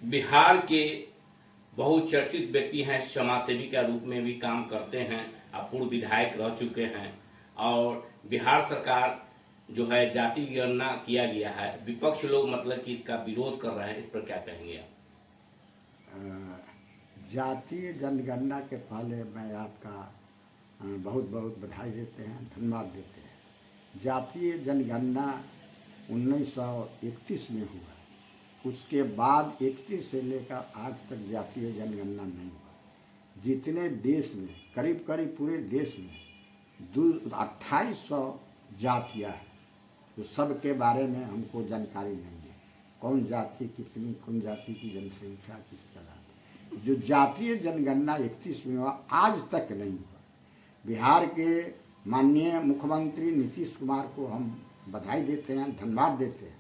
बिहार के बहुचर्चित व्यक्ति हैं, समाज सेवी के रूप में भी काम करते हैं, अब पूर्व विधायक रह चुके हैं। और बिहार सरकार जो है जाति गणना किया गया है, विपक्ष लोग मतलब कि इसका विरोध कर रहे हैं, इस पर क्या कहेंगे आप? जातीय जनगणना के पहले मैं आपका बहुत बहुत बधाई देते हैं, धन्यवाद देते हैं। जातीय जनगणना 1931 में हुआ, उसके बाद 31 से लेकर आज तक जातीय जनगणना नहीं हुआ। जितने देश में करीब करीब पूरे देश में 2800 जातियाँ हैं, तो सब के बारे में हमको जानकारी नहीं है। कौन जाति कितनी, कौन जाति की जनसंख्या किस तरह। जो जातीय जनगणना 31 में हुआ, आज तक नहीं हुआ। बिहार के माननीय मुख्यमंत्री नीतीश कुमार को हम बधाई देते हैं, धन्यवाद देते हैं,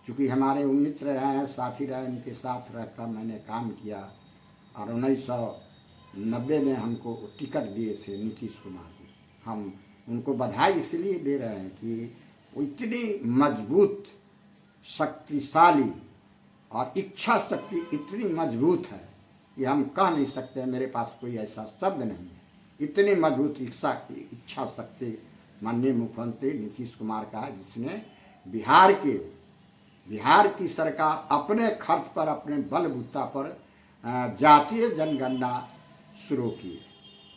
क्योंकि हमारे मित्र रहे हैं, साथी रहे, इनके साथ रहकर मैंने काम किया और 1990 में हमको टिकट दिए थे नीतीश कुमार जी। हम उनको बधाई इसलिए दे रहे हैं कि वो इतनी मजबूत, शक्तिशाली और इच्छा शक्ति इतनी मजबूत है कि हम कह नहीं सकते, मेरे पास कोई ऐसा शब्द नहीं है। इतनी मजबूत इच्छा शक्ति माननीय मुख्यमंत्री नीतीश कुमार का है, जिसने बिहार की सरकार अपने खर्च पर, अपने बलबूता पर जातीय जनगणना शुरू की।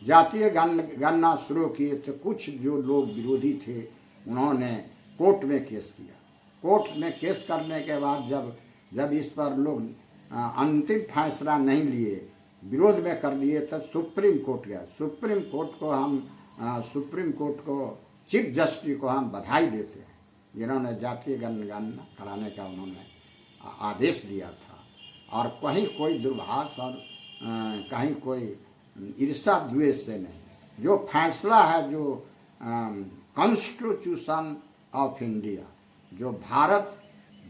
जातीय गणना शुरू किए तो कुछ जो लोग विरोधी थे, उन्होंने कोर्ट में केस किया। कोर्ट में केस करने के बाद जब इस पर लोग अंतिम फैसला नहीं लिए, विरोध में कर दिए, तब सुप्रीम कोर्ट गया। सुप्रीम कोर्ट को चीफ जस्टिस को हम बधाई देते हैं, जिन्होंने जातीय जनगणना कराने का उन्होंने आदेश दिया था। और कहीं कोई दुर्भाष और कहीं कोई ईर्षा द्वेष से नहीं। जो फैसला है, जो कॉन्स्टिट्यूशन ऑफ इंडिया, जो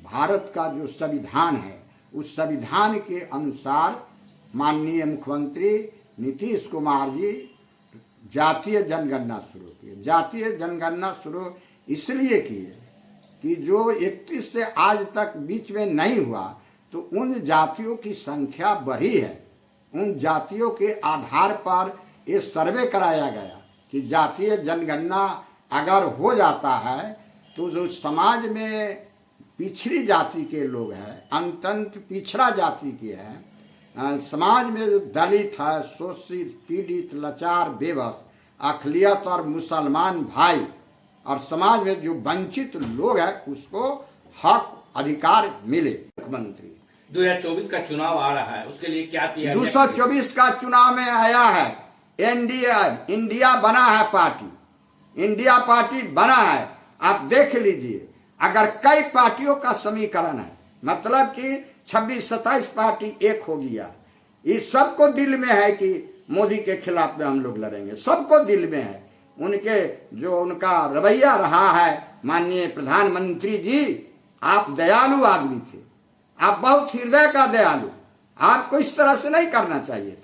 भारत का जो संविधान है, उस संविधान के अनुसार माननीय मुख्यमंत्री नीतीश कुमार जी जातीय जनगणना शुरू किए। जातीय जनगणना शुरू इसलिए किए कि जो 31 से आज तक बीच में नहीं हुआ, तो उन जातियों की संख्या बढ़ी है। उन जातियों के आधार पर ये सर्वे कराया गया कि जातीय जनगणना अगर हो जाता है, तो जो समाज में पिछड़ी जाति के लोग हैं, अत्यंत पिछड़ा जाति के हैं, समाज में जो दलित है, शोषित, पीड़ित, लाचार, बेबस, अक़लियत और मुसलमान भाई, और समाज में जो वंचित लोग हैं, उसको हक अधिकार मिले। मुख्यमंत्री 2024 का चुनाव आ रहा है, उसके लिए क्या तैयारी? 224 का चुनाव में आया है। इंडिया बना है पार्टी, इंडिया पार्टी बना है। आप देख लीजिए, अगर कई पार्टियों का समीकरण है, मतलब कि 26-27 पार्टी एक हो गया। इस सबको दिल में है कि मोदी के खिलाफ में हम लोग लड़ेंगे, सबको दिल में है। उनका रवैया रहा है, माननीय प्रधानमंत्री जी, आप दयालु आदमी थे, आप बहुत हृदय का दयालु, आपको इस तरह से नहीं करना चाहिए था।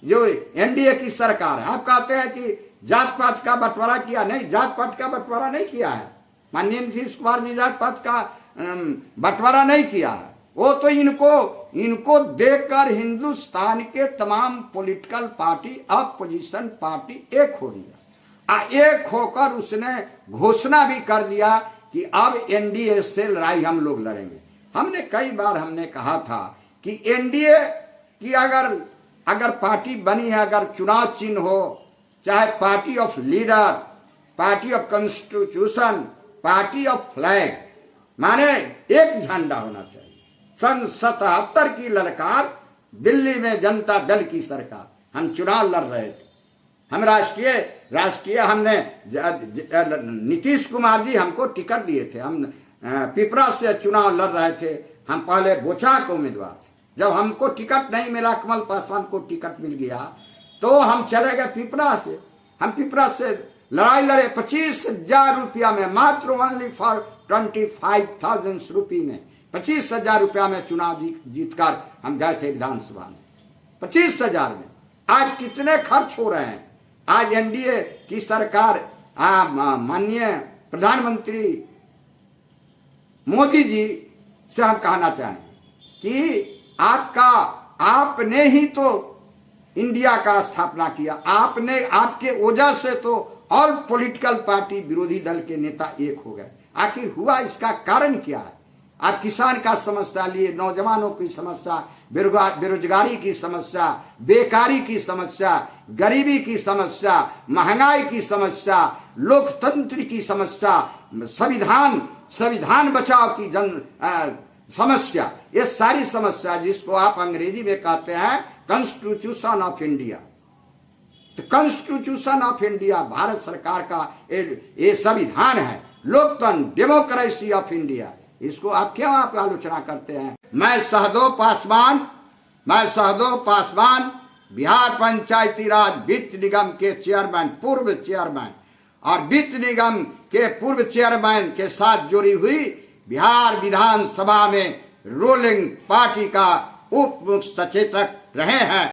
जो एनडीए की सरकार है, आप कहते हैं कि जात पात का बंटवारा किया, नहीं, जात पात का बंटवारा नहीं किया है। माननीय नीतीश कुमार जी जात पात का बंटवारा नहीं किया है। वो तो इनको देखकर हिंदुस्तान के तमाम पॉलिटिकल पार्टी, अपोजिशन पार्टी एक हो गया। एक होकर उसने घोषणा भी कर दिया कि अब एनडीए से लड़ाई हम लोग लड़ेंगे। हमने कई बार कहा था कि एनडीए की अगर पार्टी बनी है, अगर चुनाव चिन्ह हो, चाहे party of leader, party of constitution, party of flag, माने एक झंडा होना चाहिए। सन 77 की ललकार, दिल्ली में जनता दल की सरकार, हम चुनाव लड़ रहे थे। हम राष्ट्रीय हमने नीतीश कुमार जी हमको टिकट दिए थे। हम पिपरा से चुनाव लड़ रहे थे। हम पहले बोचा के उम्मीदवार थे। जब हमको टिकट नहीं मिला, कमल पासवान को टिकट मिल गया, तो हम चले गए पिपरा से। हम पिपरा से लड़ाई लड़े 25,000 रुपया में, मात्र ओनली फॉर 25,000 रुपये में, 25,000 रुपया में चुनाव जीतकर हम गए थे विधानसभा में। 25,000 में आज कितने खर्च हो रहे हैं। आज एनडीए की सरकार, माननीय प्रधानमंत्री मोदी जी से हम कहना चाहेंगे कि आपने ही तो इंडिया का स्थापना किया, आपने, आपके वजह से तो ऑल पॉलिटिकल पार्टी विरोधी दल के नेता एक हो गए। आखिर हुआ इसका कारण क्या है? आप किसान का समस्या लिए, नौजवानों की समस्या, बेरोजगारी की समस्या, बेकारी की समस्या, गरीबी की समस्या, महंगाई की समस्या, लोकतंत्र की समस्या, संविधान बचाव की समस्या, ये सारी समस्या जिसको आप अंग्रेजी में कहते हैं कॉन्स्टिट्यूशन ऑफ इंडिया। तो कॉन्स्टिट्यूशन ऑफ इंडिया भारत सरकार का ये संविधान है, लोकतंत्र, डेमोक्रेसी ऑफ इंडिया। इसको आप क्यों आप आलोचना करते हैं? मैं सहदेव पासवान बिहार पंचायती राज वित्त निगम के चेयरमैन, पूर्व चेयरमैन, और वित्त निगम के पूर्व चेयरमैन के साथ जुड़ी हुई बिहार विधानसभा में रूलिंग पार्टी का उप मुख्य सचेतक रहे हैं।